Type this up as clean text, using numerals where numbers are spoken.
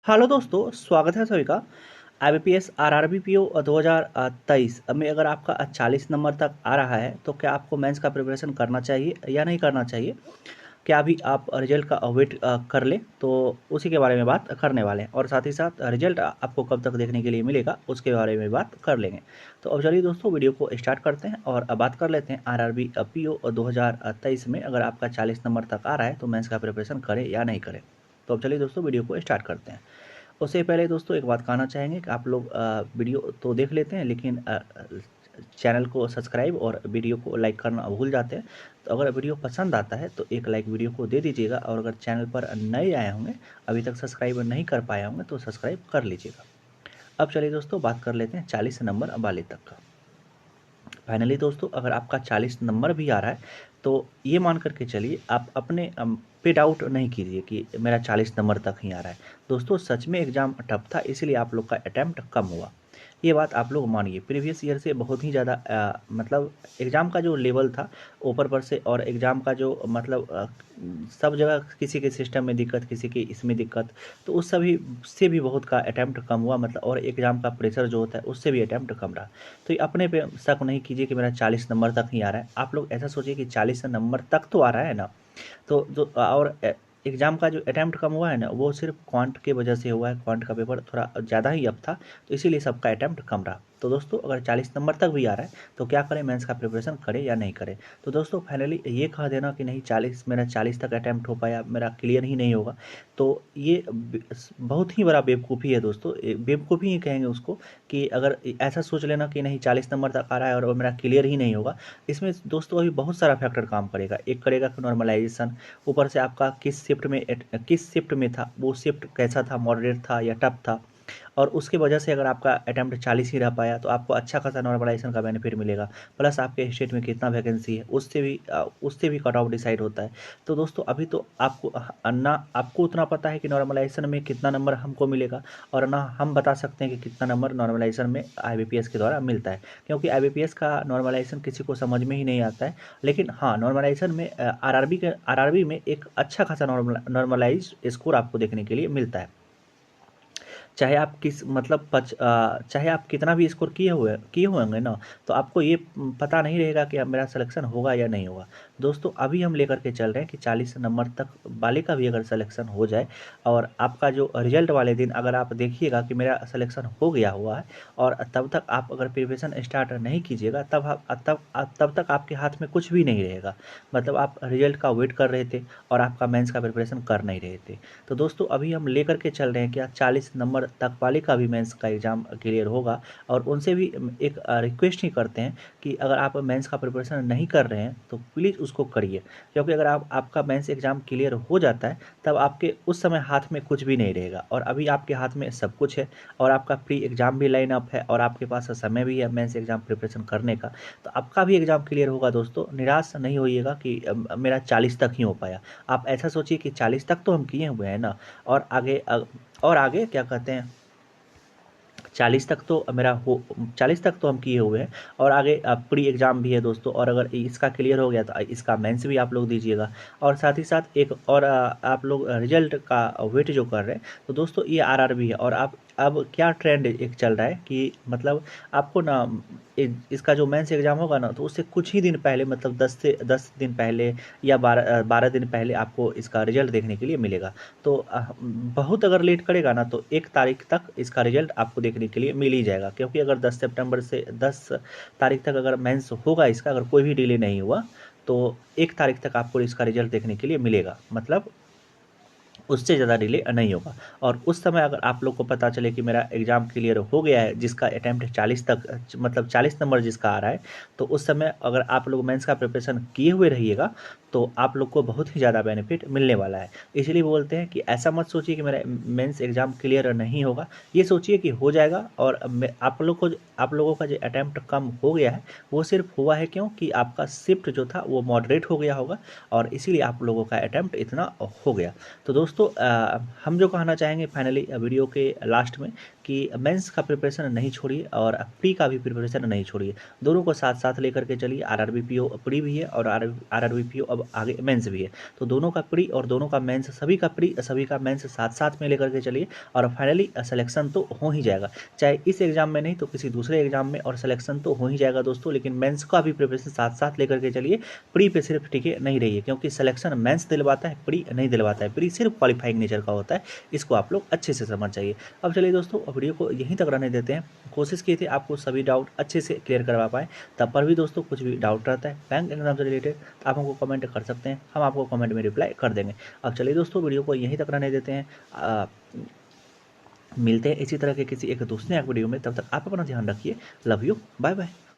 Hello दोस्तों, स्वागत है सभी का। IBPS RRB PO 2023 में अगर आपका 40 नंबर तक आ रहा है तो क्या आपको मेंस का प्रिपरेशन करना चाहिए या नहीं करना चाहिए? क्या अभी आप रिजल्ट का वेट कर लें? तो उसी के बारे में बात करने वाले हैं और साथ ही साथ रिजल्ट आपको कब तक देखने के लिए मिलेगा उसके बारे में बात कर लेंगे। तो अब चलिए दोस्तों, वीडियो को स्टार्ट करते हैं और अब बात कर लेते हैं RRB PO 2023 में अगर आपका 40 नंबर तक आ रहा है तो मेंस का प्रिपरेशन करें या नहीं करें। तो अब चलिए दोस्तों, वीडियो को स्टार्ट करते हैं। उससे पहले दोस्तों एक बात कहना चाहेंगे कि आप लोग वीडियो तो देख लेते हैं लेकिन चैनल को सब्सक्राइब और वीडियो को लाइक करना भूल जाते हैं। तो अगर वीडियो पसंद आता है तो एक लाइक वीडियो को दे दीजिएगा और अगर चैनल पर नए आए होंगे, अभी तक सब्सक्राइब नहीं कर पाए होंगे तो सब्सक्राइब कर लीजिएगा। अब चलिए दोस्तों, बात कर लेते हैं 40 नंबर वाले तक का। फाइनली दोस्तों, अगर आपका 40 नंबर भी आ रहा है तो ये मान करके चलिए, आप अपने पे डाउट नहीं कीजिए कि मेरा 40 नंबर तक ही आ रहा है। दोस्तों सच में एग्ज़ाम टफ था, इसीलिए आप लोग का अटैम्प्ट कम हुआ। ये बात आप लोग मानिए, प्रीवियस ईयर से बहुत ही ज़्यादा मतलब एग्ज़ाम का जो लेवल था ऊपर पर से, और एग्ज़ाम का जो मतलब सब जगह किसी के सिस्टम में दिक्कत, किसी के इसमें दिक्कत, तो उस सभी से भी बहुत का अटैम्प्ट कम हुआ मतलब, और एग्ज़ाम का प्रेशर जो होता है उससे भी अटैम्प्ट कम रहा। तो ये अपने पे शक नहीं कीजिए कि मेरा 40 नंबर तक ही आ रहा है। आप लोग ऐसा सोचिए कि 40 नंबर तक तो आ रहा है ना। तो जो और एग्ज़ाम का जो अटैम्प्ट कम हुआ है ना, वो सिर्फ क्वांट की वजह से हुआ है। क्वांट का पेपर थोड़ा ज़्यादा ही अब था, तो इसीलिए सबका अटैम्प्ट कम रहा। तो दोस्तों अगर 40 नंबर तक भी आ रहा है तो क्या करें, मेंस का प्रिपरेशन करें या नहीं करें? तो दोस्तों फाइनली ये कह देना कि नहीं 40 मेरा 40 तक अटैम्प्ट हो पाया, मेरा क्लियर ही नहीं होगा, तो ये बहुत ही बड़ा बेवकूफ़ी है दोस्तों। बेवकूफ़ी ही कहेंगे उसको, कि अगर ऐसा सोच लेना कि नहीं 40 नंबर तक आ रहा है और मेरा क्लियर ही नहीं होगा। इसमें दोस्तों अभी बहुत सारा फैक्टर काम करेगा। एक करेगा कि नॉर्मलाइजेशन, ऊपर से आपका किस शिफ्ट में था, वो शिफ्ट कैसा था, मॉडरेट था या टफ था। और उसकी वजह से अगर आपका अटैम्प्ट 40 ही रह पाया तो आपको अच्छा खासा नॉर्मलाइजेशन का बेनिफिट मिलेगा। प्लस आपके स्टेट में कितना वैकेंसी है उससे भी कट ऑफ डिसाइड होता है। तो दोस्तों अभी तो आपको ना आपको उतना पता है कि नॉर्मलाइजेशन में कितना नंबर हमको मिलेगा, और ना हम बता सकते हैं कि कितना नंबर नॉर्मलाइजेशन में IBPS के द्वारा मिलता है, क्योंकि IBPS का नॉर्मलाइजेशन किसी को समझ में ही नहीं आता है। लेकिन हाँ, नॉर्मलाइजेशन में RRB में एक अच्छा खासा नॉर्मलाइज स्कोर आपको देखने के लिए मिलता है। चाहे आप चाहे आप कितना भी स्कोर किए हुए होंगे ना, तो आपको ये पता नहीं रहेगा कि अब मेरा सिलेक्शन होगा या नहीं होगा। दोस्तों अभी हम लेकर के चल रहे हैं कि 40 नंबर तक वाले का भी अगर सिलेक्शन हो जाए, और आपका जो रिजल्ट वाले दिन अगर आप देखिएगा कि मेरा सिलेक्शन हो गया हुआ है, और तब तक आप अगर प्रिपरेशन स्टार्ट नहीं कीजिएगा, तब तक आपके हाथ में कुछ भी नहीं रहेगा। मतलब आप रिजल्ट का वेट कर रहे थे और आपका मेंस का प्रिपरेशन कर नहीं रहे थे। तो दोस्तों अभी हम लेकर के चल रहे हैं कि 40 नंबर तक वाले का भी मेंस का एग्ज़ाम क्लियर होगा, और उनसे भी एक रिक्वेस्ट ही करते हैं कि अगर आप मेंस का प्रिपरेशन नहीं कर रहे हैं तो प्लीज़ उसको करिए। क्योंकि अगर आपका मेंस एग्ज़ाम क्लियर हो जाता है तब आपके उस समय हाथ में कुछ भी नहीं रहेगा, और अभी आपके हाथ में सब कुछ है, और आपका प्री एग्ज़ाम भी लाइन अप है, और आपके पास समय भी है मेंस एग्ज़ाम प्रिपरेशन करने का। तो आपका भी एग्ज़ाम क्लियर होगा दोस्तों। निराश नहीं होइएगा कि मेरा 40 तक ही हो पाया। आप ऐसा सोचिए कि 40 तक तो हम किए हुए हैं ना, और आगे क्या कहते हैं, 40 तक तो मेरा हो 40 तक तो हम किए हुए हैं, और आगे प्री एग्ज़ाम भी है दोस्तों, और अगर इसका क्लियर हो गया तो इसका मेंस भी आप लोग दीजिएगा। और साथ ही साथ एक और आप लोग रिजल्ट का वेट जो कर रहे हैं, तो दोस्तों ये RRB है, और आप अब क्या ट्रेंड एक चल रहा है कि मतलब आपको ना इसका जो मेंस एग्ज़ाम होगा ना, तो उससे कुछ ही दिन पहले, मतलब 10 दिन पहले या 12 दिन पहले आपको इसका रिजल्ट देखने के लिए मिलेगा। तो बहुत अगर लेट करेगा ना तो 1 तारीख तक इसका रिजल्ट आपको देखने के लिए मिल ही जाएगा, क्योंकि अगर 10 सितंबर से 10 तारीख तक अगर मेंस होगा इसका, अगर कोई भी डिले नहीं हुआ, तो 1 तारीख तक आपको इसका रिजल्ट देखने के लिए मिलेगा। मतलब उससे ज़्यादा डिले नहीं होगा। और उस समय अगर आप लोग को पता चले कि मेरा एग्ज़ाम क्लियर हो गया है, जिसका अटैम्प्ट 40 तक मतलब 40 नंबर जिसका आ रहा है, तो उस समय अगर आप लोग मेंस का प्रिपरेशन किए हुए रहिएगा तो आप लोग को बहुत ही ज़्यादा बेनिफिट मिलने वाला है। इसलिए बोलते हैं कि ऐसा मत सोचिए कि मेरा मेंस एग्ज़ाम क्लियर नहीं होगा, ये सोचिए कि हो जाएगा। और आप लोगों का जो अटैम्प्ट कम हो गया है, वो सिर्फ हुआ है क्यों कि आपका शिफ्ट जो था वो मॉडरेट हो गया होगा, और इसीलिए आप लोगों का अटैम्प्ट इतना हो गया। तो दोस्तों दोस्तों हम जो कहना चाहेंगे फाइनली वीडियो के लास्ट में कि मेंस का प्रिपरेशन नहीं छोड़िए और प्री का भी प्रिपरेशन नहीं छोड़िए, दोनों को साथ साथ लेकर के चलिए। आरआरबी पीओ प्री भी है और आरआरबी पीओ अब आगे मेंस भी है, तो दोनों का प्री और दोनों का मेंस, सभी का प्री सभी का मेंस साथ साथ में लेकर के चलिए और फाइनली सिलेक्शन तो हो ही जाएगा, चाहे इस एग्जाम में नहीं तो किसी दूसरे एग्जाम में, और सिलेक्शन तो हो ही जाएगा दोस्तों। लेकिन मेंस का भी प्रिपरेशन साथ साथ लेकर के चलिए, प्री पे सिर्फ टिके नहीं रहिए, क्योंकि सिलेक्शन मेंस दिलवाता है, प्री नहीं दिलवाता है। प्री सिर्फ क्वालिफाइंग नेचर का होता है, इसको आप लोग अच्छे से समझ चाहिए। अब चलिए दोस्तों वीडियो को यहीं तक रहने देते हैं। कोशिश की थी आपको सभी डाउट अच्छे से क्लियर करवा पाए, तब पर भी दोस्तों कुछ भी डाउट रहता है बैंक एग्जाम से रिलेटेड आप हमको कमेंट कर सकते हैं, हम आपको कमेंट में रिप्लाई कर देंगे। अब चलिए दोस्तों वीडियो को यहीं तक रहने देते हैं, मिलते हैं इसी तरह के किसी एक दूसरे वीडियो में, तब तक आप अपना ध्यान रखिए। Love you, bye bye.